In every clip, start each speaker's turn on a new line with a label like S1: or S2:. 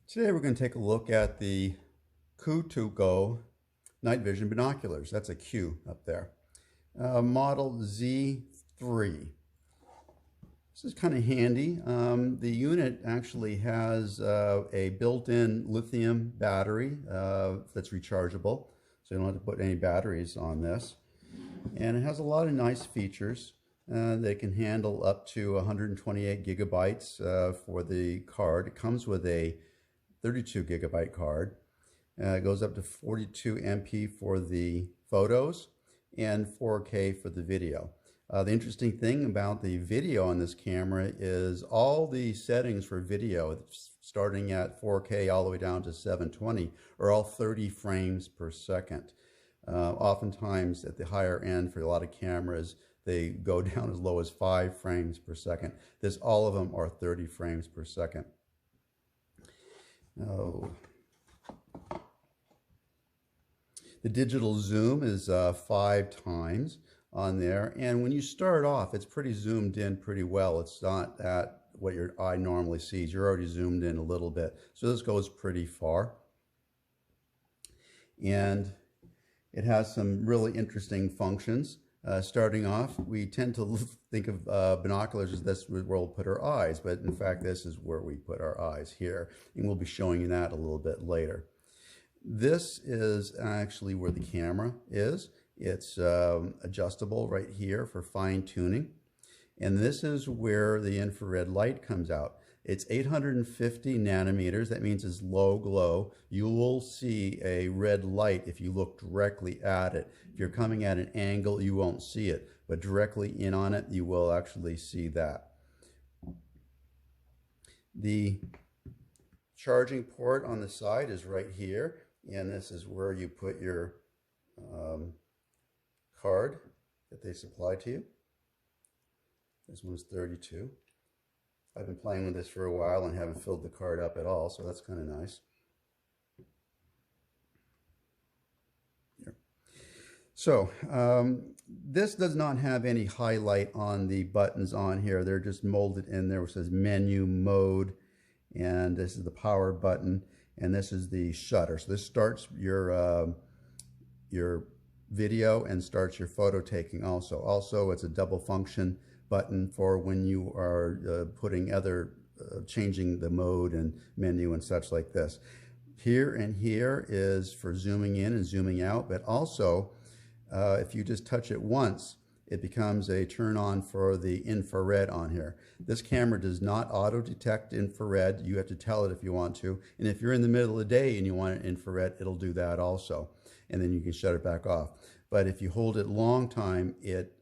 S1: Today we're going to take a look at the Qutogo night vision binoculars. That's a Q up there. Model Z3. This is kind of handy. The unit actually has a built-in lithium battery that's rechargeable, so you don't have to put any batteries on this. And it has a lot of nice features. They can handle up to 128 gigabytes for the card. It comes with a 32 gigabyte card. It goes up to 42 MP for the photos and 4K for the video. The interesting thing about the video on this camera is all the settings for video, starting at 4K all the way down to 720, are all 30 frames per second. Oftentimes at the higher end for a lot of cameras, they go down as low as 5 frames per second. All of them are 30 frames per second. Oh. The digital zoom is 5 times on there, and when you start off, it's pretty zoomed in pretty well. It's not at what your eye normally sees. You're already zoomed in a little bit, so this goes pretty far. And it has some really interesting functions. Starting off, we tend to think of binoculars as this where we'll put our eyes, but in fact this is where we put our eyes here, and we'll be showing you that a little bit later. This is actually where the camera is. It's adjustable right here for fine tuning, and this is where the infrared light comes out. It's 850 nanometers. That means it's low glow. You will see a red light if you look directly at it. If you're coming at an angle, you won't see it, but directly in on it, you will actually see that. The charging port on the side is right here, and this is where you put your card that they supply to you. This one's 32. I've been playing with this for a while and haven't filled the card up at all, so that's kind of nice. Here. So this does not have any highlight on the buttons on here. They're just molded in there. It says menu mode, and this is the power button, and this is the shutter. So this starts your video and starts your photo taking also. Also, it's a double function button for when you are changing the mode and menu and such like this. Here and here is for zooming in and zooming out, but also if you just touch it once, it becomes a turn on for the infrared on here. This camera does not auto detect infrared. You have to tell it if you want to, and if you're in the middle of the day and you want an infrared, it'll do that also, and then you can shut it back off. But if you hold it long time, it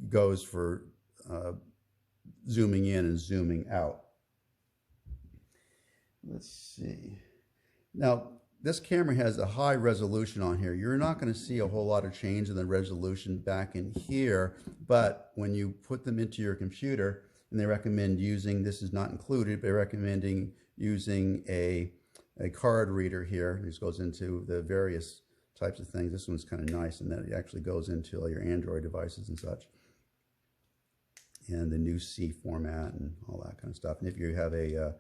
S1: goes for zooming in and zooming out. Let's see. Now, this camera has a high resolution on here. You're not going to see a whole lot of change in the resolution back in here, but when you put them into your computer, and they recommend using, this is not included, but they're recommending using a card reader here. This goes into the various types of things. This one's kind of nice, and that it actually goes into all your Android devices and such, and the new C format and all that kind of stuff. And if you have a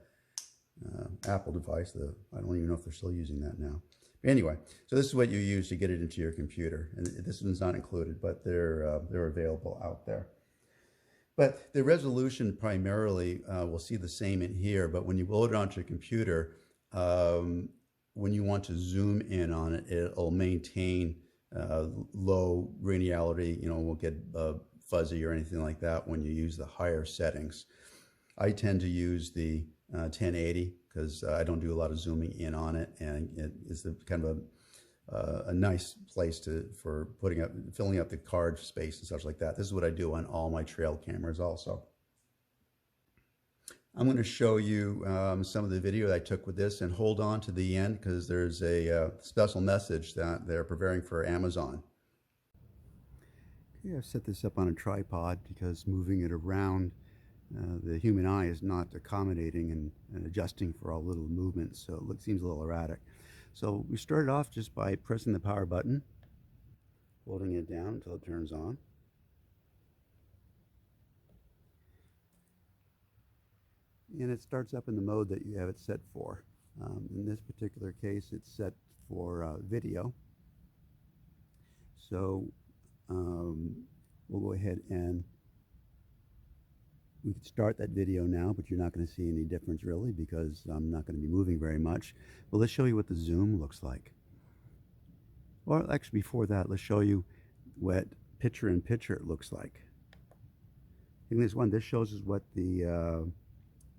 S1: Apple device, I don't even know if they're still using that now. But anyway, so this is what you use to get it into your computer, and this one's not included, but they're available out there. But the resolution primarily we'll see the same in here, but when you load it onto your computer, when you want to zoom in on it, it'll maintain low granularity. Won't get fuzzy or anything like that when you use the higher settings. I tend to use the 1080 because I don't do a lot of zooming in on it, and it is kind of a nice place for filling up the card space and such like that. This is what I do on all my trail cameras also. I'm going to show you some of the video that I took with this, and hold on to the end because there's a special message that they're preparing for Amazon. Okay, I've set this up on a tripod because moving it around, the human eye is not accommodating and adjusting for all little movements, so it seems a little erratic. So we started off just by pressing the power button, holding it down until it turns on. and it starts up in the mode that you have it set for. In this particular case, it's set for video. So we'll go ahead and we can start that video now, but you're not going to see any difference really because I'm not going to be moving very much. But let's show you what the zoom looks like. Well, actually before that, let's show you what picture-in-picture it looks like. In this one, this shows us what the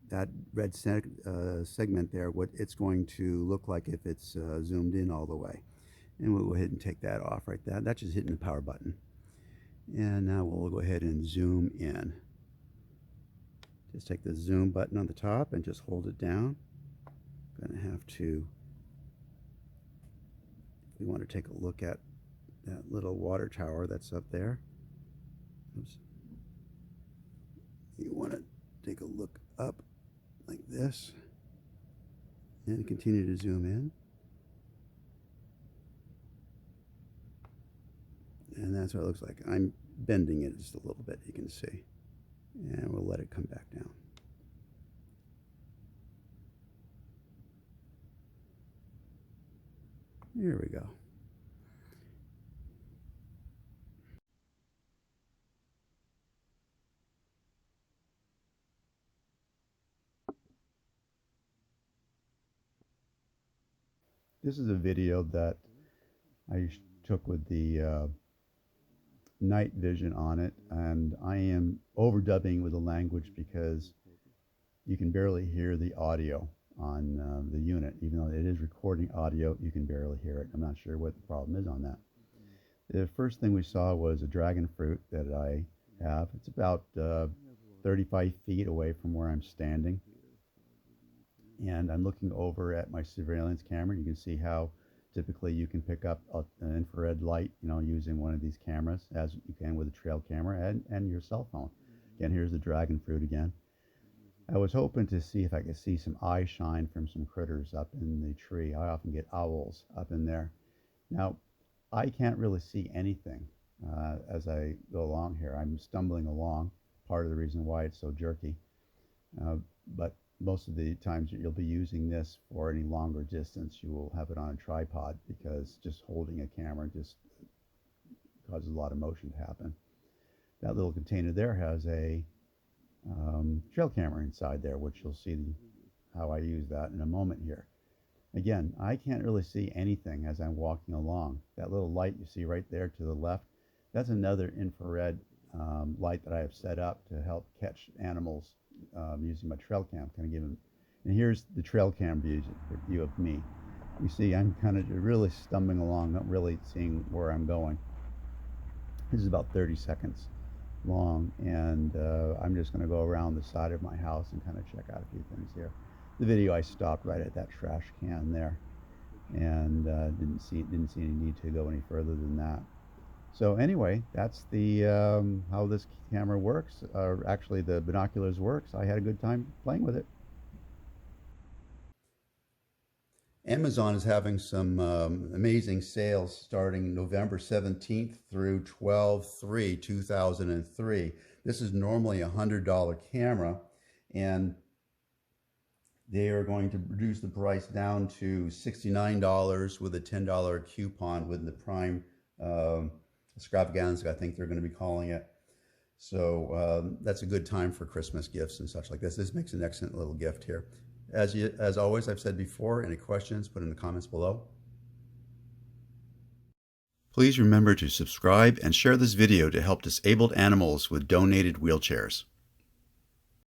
S1: that red segment there, what it's going to look like if it's zoomed in all the way. And we'll go ahead and take that off right there. That's just hitting the power button. And now we'll go ahead and zoom in. Just take the zoom button on the top and just hold it down. Gonna have to, if we want to take a look at that little water tower that's up there. Oops. You want to take a look up like this and continue to zoom in. And that's what it looks like. I'm bending it just a little bit, you can see. And we'll let it come back down. There we go. This is a video that I took with the night vision on it, and I am overdubbing with the language because you can barely hear the audio on the unit. Even though it is recording audio, you can barely hear it. I'm not sure what the problem is on that. The first thing we saw was a dragon fruit that I have. It's about 35 feet away from where I'm standing, and I'm looking over at my surveillance camera. You can see how typically you can pick up an infrared light, using one of these cameras, as you can with a trail camera and your cell phone. Again, here's the dragon fruit again. I was hoping to see if I could see some eye shine from some critters up in the tree. I often get owls up in there. Now, I can't really see anything as I go along here. I'm stumbling along, part of the reason why it's so jerky. But most of the times you'll be using this for any longer distance, you will have it on a tripod because just holding a camera just causes a lot of motion to happen. That little container there has a trail camera inside there, which you'll see how I use that in a moment here. Again, I can't really see anything as I'm walking along. That little light you see right there to the left, that's another infrared light that I have set up to help catch animals using my trail cam. Kind of give them, and here's the trail cam view of me. You see I'm kind of really stumbling along, not really seeing where I'm going. This is about 30 seconds long, and I'm just going to go around the side of my house and kind of check out a few things here. The video, I stopped right at that trash can there, and didn't see any need to go any further than that. So anyway, that's the how this camera works, or actually the binoculars works. I had a good time playing with it. Amazon is having some amazing sales starting November 17th through 12/3/2003. This is normally a $100 camera, and they are going to reduce the price down to $69 with a $10 coupon with the Prime extravaganza, I think they're going to be calling it. So that's a good time for Christmas gifts and such like this. This makes an excellent little gift here. As always, I've said before, any questions, put in the comments below. Please remember to subscribe and share this video to help disabled animals with donated wheelchairs.